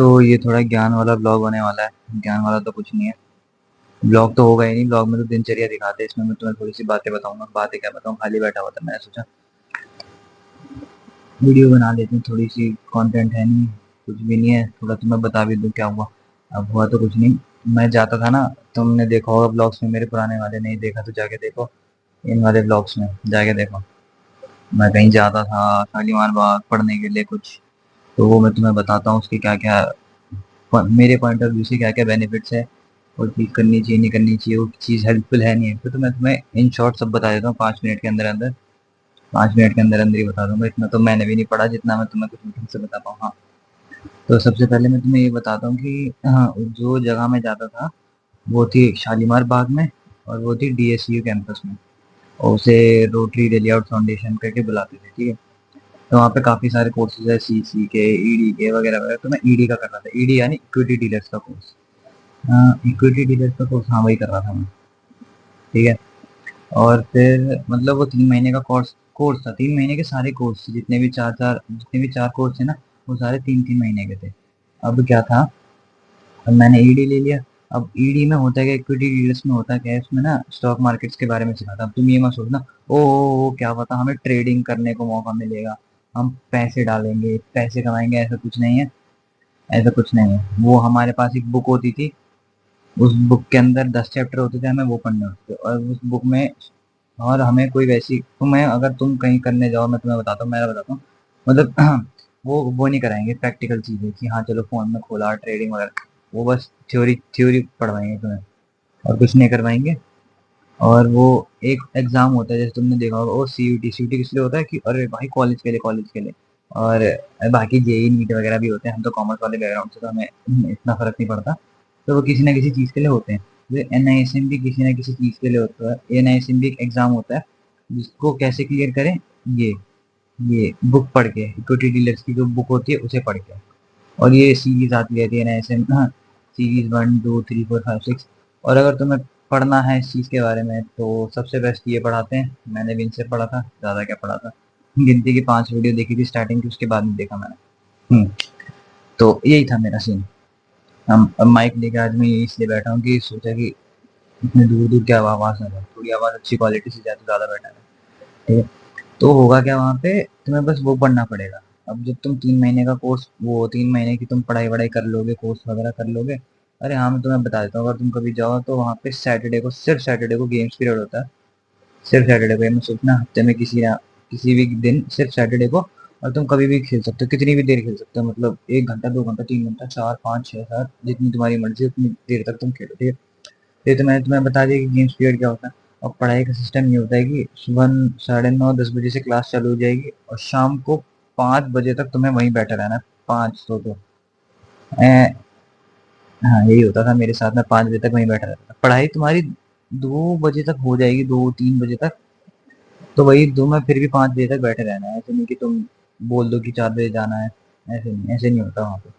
तो ये थोड़ा ज्ञान वाला ब्लॉग होने वाला है। ज्ञान वाला तो कुछ नहीं है, ब्लॉग तो होगा ही नहीं। ब्लॉग में तो दिनचर्या दिखाते हैं, इसमें मैं तुम्हें थोड़ी सी बातें बताऊंगा। बातें क्या बताऊँ, खाली बैठा हुआ था, मैंने सोचा वीडियो बना लेते हैं। थोड़ी सी कंटेंट है नहीं, कुछ भी नहीं है, थोड़ा तुम्हें बता भी दूं क्या हुआ। अब हुआ तो कुछ नहीं। मैं जाता था ना, तुमने देखा होगा ब्लॉग्स में मेरे पुराने वाले, नहीं देखा तो जाके देखो। इन वाले ब्लॉग्स में जाके देखो, मैं कहीं जाता था शालीमार बाग पढ़ने के लिए कुछ। तो वो मैं तुम्हें बताता हूँ उसके क्या क्या, मेरे पॉइंट ऑफ व्यू से क्या क्या बेनिफिट्स है, और चीज़ करनी चाहिए नहीं करनी चाहिए, वो चीज़ हेल्पफुल है नहीं है। तो मैं तुम्हें इन शॉर्ट सब बता देता हूँ 5 मिनट के अंदर अंदर। 5 मिनट के अंदर अंदर ही बता दूंगा, इतना तो मैंने भी नहीं पढ़ा जितना मैं तुम्हें कुछ मीटिंग से बता पाऊँ। हाँ, तो सबसे पहले मैं तुम्हें ये बताता हूँ कि हाँ, जो जगह मैं जाता था वो थी शालीमार बाग में, और वो थी डीएसयू कैंपस में, और उसे रोटरी डेली आउट फाउंडेशन करके बुलाते थे, ठीक है। तो वहाँ पे काफ़ी सारे कोर्सेज है, सीसी के, ईडी के वगैरह वगैरह। तो मैं ईडी का कर रहा था, ईडी यानी इक्विटी डीलर्स का कोर्स। इक्विटी डीलर्स का कोर्स, हाँ वही कर रहा था मैं, ठीक है। और फिर मतलब वो 3 महीने का कोर्स कोर्स था। 3 महीने के सारे कोर्स जितने भी चार कोर्स थे ना, वो सारे 3 3 महीने के थे। अब क्या था, अब मैंने ईडी ले लिया। अब ईडी में होता है क्या, इक्विटी डीलर्स में होता क्या है, इसमें ना स्टॉक मार्केट्स के बारे में सिखाता। अब तुम ये मत सोचना ओ क्या पता हमें ट्रेडिंग करने को मौका मिलेगा, हम पैसे डालेंगे पैसे कमाएंगे, ऐसा कुछ नहीं है। ऐसा कुछ नहीं है। वो हमारे पास एक बुक होती थी, उस बुक के अंदर 10 चैप्टर होते थे, हमें वो पढ़ने होते थे। और उस बुक में, और हमें कोई वैसी तुम्हें, अगर तुम कहीं करने जाओ, मैं तुम्हें बताता हूँ, मैं बताता हूँ मतलब वो नहीं कराएंगे प्रैक्टिकल चीजें कि हाँ चलो फोन में खोला ट्रेडिंग वगैरह। वो बस थ्योरी थ्योरी पढ़वाएंगे तुम्हें, और कुछ नहीं करवाएंगे। और वो एक एग्जाम होता है, जैसे तुमने देखा होगा, वो सीयूटी। सीयूटी किस लिए होता है कि अरे भाई कॉलेज के लिए, कॉलेज के लिए। और बाकी जेई नीट वगैरह भी होते हैं। हम तो कॉमर्स वाले बैकग्राउंड से, तो हमें इतना फर्क नहीं पड़ता। तो वो किसी ना किसी चीज़ के लिए होते हैं। एनआईएसएम भी किसी ना किसी चीज़ के लिए होता है। एनआईएसएम भी एक एग्जाम होता है, जिसको कैसे क्लियर करें, ये ये बुक पढ़ के, इक्विटी डीलर्स की जो बुक होती है उसे पढ़ के। और ये सीरीज आती रहती है एनआईएसएम, हाँ, सीरीज 1 2 3 4 5 6। और अगर तुम्हें पढ़ना है इस चीज़ के बारे में, तो सबसे बेस्ट ये पढ़ाते हैं। मैंने भी इनसे पढ़ा था, ज़्यादा क्या पढ़ा था, गिनती की 5 वीडियो देखी थी स्टार्टिंग की, उसके बाद नहीं देखा मैंने। तो यही था मेरा सीन। हम अब माइक लेके आज मैं यही इसलिए बैठा हूँ कि सोचा कि इतने दूर दूर क्या आवाज़ ना जाए, थोड़ी आवाज़ अच्छी क्वालिटी से जाए तो ज़्यादा बेटर है, ठीक है। तो होगा क्या वहाँ पे, तुम्हें बस वो पढ़ना पड़ेगा। अब जब तुम 3 महीने का कोर्स, वो 3 महीने की तुम पढ़ाई वढ़ाई कर लोगे, कोर्स वगैरह कर लोगे। अरे हाँ, मैं तुम्हें बता देता हूँ, अगर तुम कभी जाओ तो वहाँ पे सैटरडे को, सिर्फ सैटरडे को गेम्स पीरियड होता है। सिर्फ सैटरडे को, ये मैं सोचना हफ्ते में किसी भी दिन सिर्फ सैटरडे को। और तुम कभी भी खेल सकते हो, कितनी भी देर खेल सकते हो, मतलब 1 घंटा 2 घंटा 3 घंटा 4 5 6 7, जितनी तुम्हारी मर्जी उतनी देर तक तुम खेलो, ठीक है। ये तो मैंने तुम्हें बता दिया कि गेम्स पीरियड क्या होता है। और पढ़ाई का सिस्टम ये होता है कि सुबह 9:30 10 बजे से क्लास चालू हो जाएगी, और शाम को 5 बजे तक तुम्हें वहीं बैठे रहना है। 5 तो ए, हाँ यही होता था मेरे साथ में, 5 बजे तक वहीं बैठा रहता था। पढ़ाई तुम्हारी 2 बजे तक हो जाएगी, 2 3 बजे तक। तो वही दो में फिर भी 5 बजे तक बैठे रहना है। ऐसे नहीं कि तुम बोल दो कि 4 बजे जाना है, ऐसे नहीं होता वहाँ पे।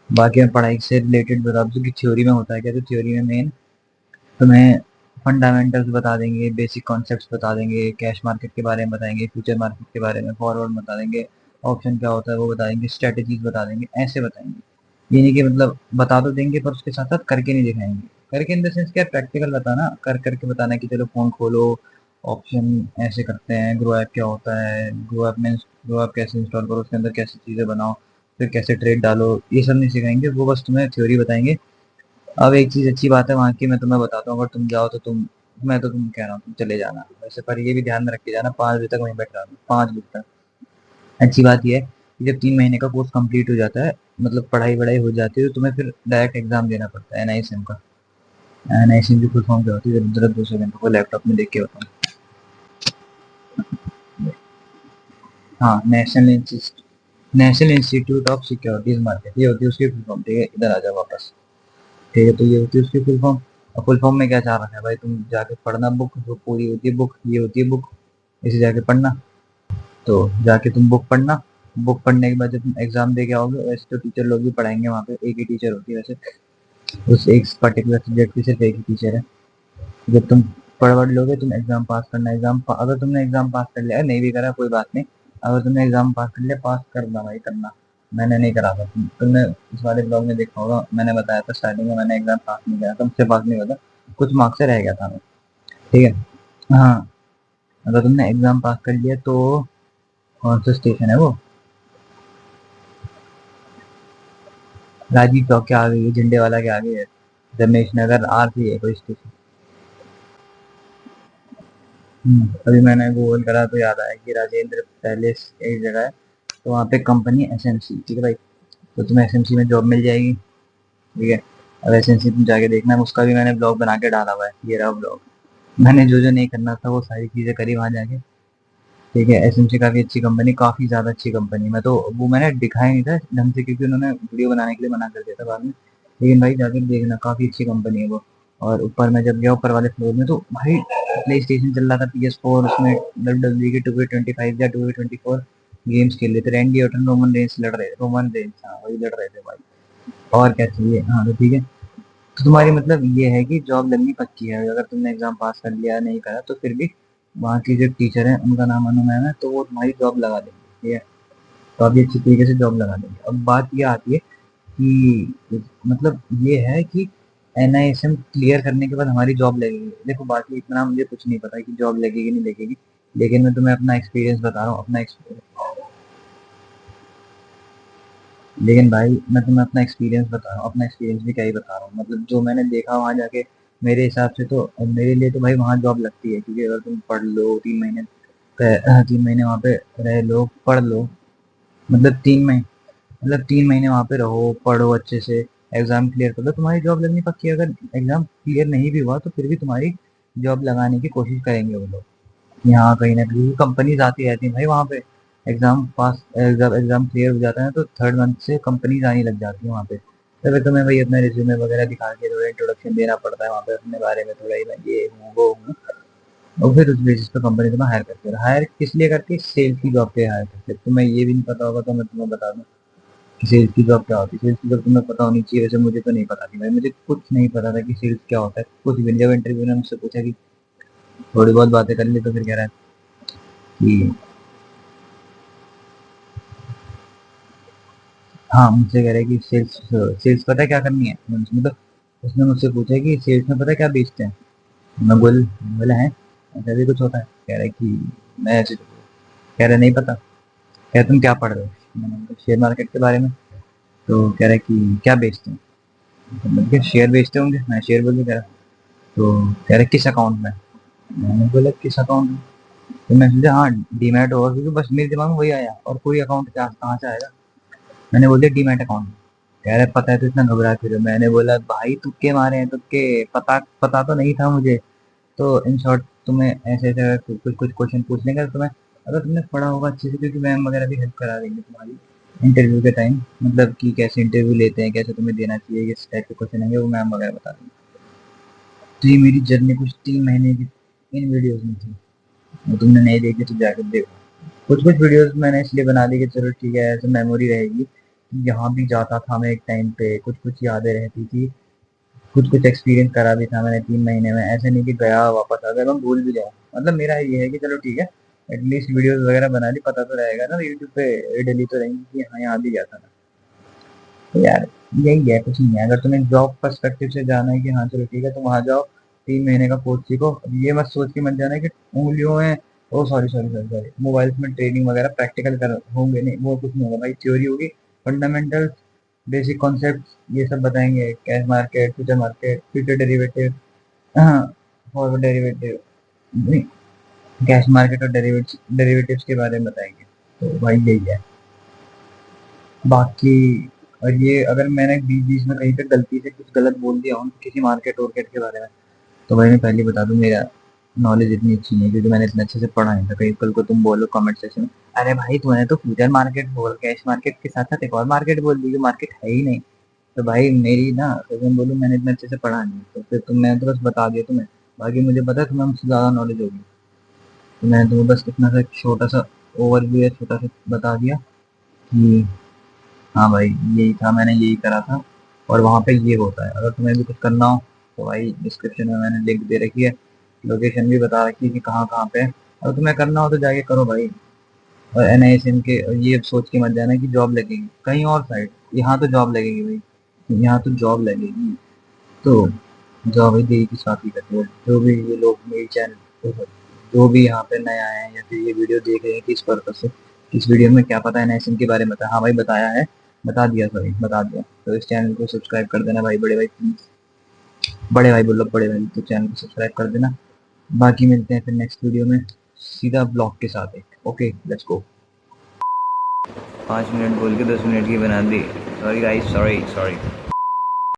बाकी मैं पढ़ाई से रिलेटेड बता दूँ कि थ्योरी में होता है क्या, तो थ्योरी में मेन तुम्हें फंडामेंटल्स बता देंगे, बेसिक कॉन्सेप्ट्स बता देंगे, कैश मार्केट के बारे में बताएंगे, फ्यूचर मार्केट के बारे में, फॉरवर्ड बता देंगे, ऑप्शन क्या होता है वो बता देंगे, स्ट्रेटेजीज बता देंगे, ऐसे बताएंगे। ये नहीं कि मतलब बता तो देंगे पर उसके साथ साथ करके नहीं दिखाएंगे। करके इन द सेंस क्या, प्रैक्टिकल बताना, कर करके बताना कि चलो फोन खोलो, ऑप्शन ऐसे करते हैं, ग्रो ऐप क्या होता है, ग्रो ऐप में ग्रो ऐप कैसे इंस्टॉल करो, उसके अंदर कैसे चीज़ें बनाओ, फिर कैसे ट्रेड डालो, ये सब नहीं सिखाएंगे। वो बस तुम्हें थ्योरी बताएंगे। अब एक चीज अच्छी बात है वहाँ की, मैं तुम्हें बताता हूँ, अगर तुम जाओ तो मैं तो तुम कह रहा हूँ तुम चले जाना वैसे, पर ये भी ध्यान में रख के जाना, 5 बजे तक वहीं बैठ रहा 5 बजे तक। अच्छी बात यह है कि जब 3 महीने का कोर्स कंप्लीट हो जाता है, मतलब पढ़ाई वढ़ाई हो जाती है, तो तुम्हें फिर डायरेक्ट एग्जाम देना पड़ता है एनआईएसएम का। एनआईएसएम की फुल फॉर्म क्या होती है, जरा 2 सेकंड को लैपटॉप में देख के बताऊँ। हाँ, national institute of securities market, ये होती है उसकी फुल फॉर्म, ठीक है। इधर आ जाओ वापस, ठीक है। तो ये होती है उसकी फुल फॉर्म। और फुल फॉर्म में क्या चाह रखा है भाई, तुम जाके पढ़ना बुक, जो पूरी होती है बुक, ये होती है बुक, इसे जाके पढ़ना। तो जाके तुम बुक पढ़ना। बुक पढ़ने के बाद जब तुम एग्जाम दे के आओगे, वैसे तो टीचर लोग भी पढ़ाएंगे वहाँ पे, एक ही टीचर होती है वैसे, उस एक पर्टिकुलर सब्जेक्ट की सिर्फ एक ही टीचर है। जब तुम पढ़ वढ़ लोगे, तुम एग्जाम पास करना। अगर तुमने एग्जाम पास कर लिया, नहीं भी करा कोई बात नहीं, अगर तुमने एग्जाम पास कर लिया, पास करना भाई करना। मैंने नहीं करा था। तुमने इस वाले ब्लॉग में देखा होगा, मैंने बताया था स्टार्टिंग में मैंने एग्जाम पास नहीं किया था, मुझसे पास नहीं हुआ था, कुछ मार्क्स से रह गया था मैं। ठीक है। हाँ। अगर तुमने एग्जाम पास कर लिया तो कौन सा स्टेशन है वो, राजीव चौक के आगे है, झंडे वाला के आगे है, रमेश नगर आर सी है कोई स्टेशन। अभी मैंने गूगल करा तो याद आया कि राजेंद्र पैलेस एक जगह है, तो वहाँ पे कंपनी एसएमसी, ठीक है भाई, तो तुम्हें एसएमसी में जॉब मिल जाएगी। ठीक है। अब एसएमसी तुम जाके देखना, उसका भी मैंने ब्लॉग बना के डाला हुआ है, ये रहा ब्लॉग। मैंने जो जो नहीं करना था वो सारी चीजें करी वहां जाके। ठीक है। एसएमसी काफी अच्छी कंपनी, काफी ज्यादा अच्छी कंपनी। मैं तो वो मैंने दिखाया नहीं था ढंग से क्योंकि उन्होंने वीडियो बनाने के लिए मना कर दिया था बाद में, लेकिन भाई जाके देखना काफी अच्छी कंपनी है वो। और ऊपर मैं जब गया ऊपर वाले फ्लोर में तो भाई प्ले स्टेशन चल रहा था, PS4, उसमें WWE के 2K25 या 2K24 गेम्स खेल रहे थे, रैंडी ऑर्टन रोमन रेंस लड़ रहे, रोमन रेंस, हाँ वही लड़ रहे थे भाई। और क्या चाहिए। हाँ तो ठीक है। तो तुम्हारी मतलब ये है कि जॉब लगनी पक्की है, अगर तुमने एग्जाम पास कर लिया नहीं करा तो फिर भी वहाँ की जो टीचर है उनका नाम अनु मैम है, तो वो तुम्हारी जॉब लगा देंगे। ठीक है। तो अभी अच्छी तरीके से जॉब लगा देंगे। अब बात ये आती है कि मतलब ये है कि NISM क्लियर करने के बाद हमारी जॉब लगेगी। देखो बाकी इतना मुझे कुछ नहीं पता कि जॉब लगेगी नहीं लगेगी, लेकिन मैं तुम्हें अपना एक्सपीरियंस बता रहा हूँ, अपना एक्सपीरियंस। लेकिन भाई मैं तुम्हें अपना एक्सपीरियंस बता रहा हूँ, अपना एक्सपीरियंस भी क्या ही बता रहा हूँ, मतलब जो मैंने देखा वहाँ जाके, मेरे हिसाब से तो मेरे लिए तो भाई वहाँ जॉब लगती है, क्योंकि अगर तुम पढ़ लो 3 महीने, 3 महीने वहाँ पे रह लो पढ़ लो, मतलब 3 महीने, मतलब 3 महीने वहाँ पे रहो पढ़ो अच्छे से, एग्जाम क्लियर कर लो, तुम्हारी जॉब लगनी पक्की है। अगर एग्जाम क्लियर नहीं भी हुआ तो फिर भी तुम्हारी जॉब लगाने की कोशिश करेंगे वो लोग। यहाँ कहीं ना कहीं कंपनीज आती रहती है भाई वहाँ पे, एग्जाम पास, एग्जाम एग्जाम क्लियर हो जाता है तो थर्ड मंथ से कंपनीज आने लग जाती है वहाँ पे। तभी तुम्हें भाई अपना रिज्यूमे वगैरह दिखा के थोड़ा इंट्रोडक्शन देना पड़ता है वहाँ पे अपने बारे में, थोड़ा ही मैं ये हूँ वो हूँ, और फिर उस बेसिस पे कंपनी तुम्हें हायर करती है। हायर किस लिए करती है, सेल्स की जॉब पे हायर करती है। तुम्हें ये भी नहीं पता होगा तो मैं तुम्हें बता दूँ कि सेल्स की जॉब क्या होती है। सेल्स की जॉब तुम्हें पता होनी चाहिए, वैसे मुझे तो नहीं पता थी भाई, मुझे कुछ नहीं पता था कि सेल्स क्या होता है, कुछ भी नहीं। जब इंटरव्यू ने मुझसे पूछा कि थोड़ी बहुत बातें कर ली तो फिर कह रहा है कि हाँ, मुझसे कह रहे हैं कि सेल्स, सेल्स पता है क्या करनी है, मतलब उसने मुझसे पूछा कि सेल्स में पता है क्या बेचते हैं। मैं बोला है ऐसा भी कुछ होता है, कह रहा है कि मैं ऐसे, कह रहा नहीं पता, कह तुम क्या पढ़ रहे हो, मैंने बोला शेयर मार्केट के बारे में। तो कह रहा है कि क्या बेचते हैं, तो मैंने कहा शेयर बेचते होंगे, मैं शेयर बोल के कह रहा। तो कह रहे किस अकाउंट में, मैंने बोला किस अकाउंट में, तो मैं सोचा हाँ डीमैट होगा, क्योंकि बस मेरे दिमाग में वही आया, और कोई अकाउंट क्या कहाँ से आएगा। मैंने बोल दिया डीमैट अकाउंट। कह रहे पता है तो इतना घबरा क्यों रहे हो? मैंने बोला भाई तुक्के मारे हैं, तुक्के, पता पता तो नहीं था मुझे। तो इन शॉर्ट तुम्हें ऐसे ऐसे अगर कुछ कुछ क्वेश्चन पूछ लेंगे तो तुम्हें, अगर तुमने पढ़ा होगा अच्छे से, क्योंकि मैम वगैरह भी हेल्प करा देंगे तुम्हारी इंटरव्यू के टाइम, मतलब कि कैसे इंटरव्यू लेते हैं, कैसे तुम्हें देना चाहिए, किस टाइप के क्वेश्चन आएंगे वो मैम वगैरह बता देंगे। तो ये मेरी जर्नी कुछ 3 महीने की इन वीडियोज में थी, वो तुमने नहीं देखी तो जाकर देखो। कुछ कुछ वीडियोस मैंने इसलिए बना दी कि चलो ठीक है ऐसे मेमोरी रहेगी, यहाँ भी जाता था मैं एक टाइम पे, कुछ कुछ यादें रहती थी, कुछ कुछ एक्सपीरियंस करा भी था मैंने 3 महीने में, ऐसे नहीं कि गया वापस आ गया मैं भूल भी जाऊँ। मतलब मेरा ये है कि चलो ठीक है, एटलीस्ट वीडियोस वगैरह बना ली, पता तो रहेगा ना यूट्यूब पे डली तो रहेंगी कि हाँ यहाँ भी गया था मैं। तो यार यही है, कुछ नहीं है। अगर तुम्हें जॉब पर्सपेक्टिव से जाना है कि हाँ चलो ठीक है तुम वहाँ जाओ, 3 महीने का कोर्स सीखो, अब ये मत सोच के मत जाना है कि उंगलियों में, oh sorry sorry sorry sorry, mobiles में ट्रेनिंग वगैरह प्रैक्टिकल कर होंगे नहीं, वो कुछ नहीं होगा भाई, थ्योरी होगी, फंडामेंटल बेसिक कॉन्सेप्ट ये सब बताएंगे, कैश मार्केट, फ्यूचर डेरिवेटिव, हाँ फॉरवर्ड डेरिवेटिव नहीं, कैश मार्केट और डेरिवेटिव्स के बारे में बताएंगे। तो भाई यही है बाकी। और ये अगर मैंने बीच बीच में कहीं पे गलती से कुछ गलत बोल दिया हूँ किसी मार्केट वार्केट के बारे में, तो भाई मैं पहले बता दूं मेरा नॉलेज इतनी अच्छी नहीं है, क्योंकि मैंने इतने अच्छे से पढ़ा नहीं था। कहीं कल को तुम बोलो कमेंट सेक्शन में, अरे भाई तूने तो फ्यूचर मार्केट बोल, कैश मार्केट के साथ साथ एक और मार्केट बोल दी जो मार्केट है ही नहीं। तो भाई मेरी ना, तो मैं बोलूँ मैंने इतने अच्छे से पढ़ा नहीं, तो फिर तुम, मैं तो बस बता दिया तुम्हें, बाकी मुझे पता है तुम्हें मुझसे ज़्यादा नॉलेज होगी, तो मैंने तुम्हें बस इतना सा छोटा सा ओवरव्यू या छोटा सा बता दिया कि हाँ भाई यही था, मैंने यही करा था, और वहाँ पे ये होता है। अगर तुम्हें भी कुछ करना हो तो भाई डिस्क्रिप्शन में मैंने लिंक दे रखी है, लोकेशन भी बता रखी है कि कहाँ कहाँ पे है, अगर तुम्हें करना हो तो जाके करो भाई। और NISM के ये सोच के मत जाना कि जॉब लगेगी कहीं और साइड, यहाँ तो जॉब लगेगी भाई, यहाँ तो जॉब लगेगी। तो जॉब ही देगी साथ ही करते, जो भी ये लोग मेरी चैनल, जो भी यहाँ पे नया है या फिर ये वीडियो देख रहे हैं किस पर्पज से, इस वीडियो में क्या पता NISM के बारे में बताया, हाँ भाई बताया है, बता दिया, सॉरी बता दिया। तो इस चैनल को सब्सक्राइब कर देना भाई, बड़े भाई प्लीज, बड़े भाई बोलो, बड़े भाई तो चैनल को सब्सक्राइब कर देना। बाकी मिलते हैं फिर नेक्स्ट वीडियो में सीधा ब्लॉग के साथ एक। Okay let's go. 5 मिनट बोल के 10 मिनट की बना दी, सॉरी गाइस, सॉरी सॉरी।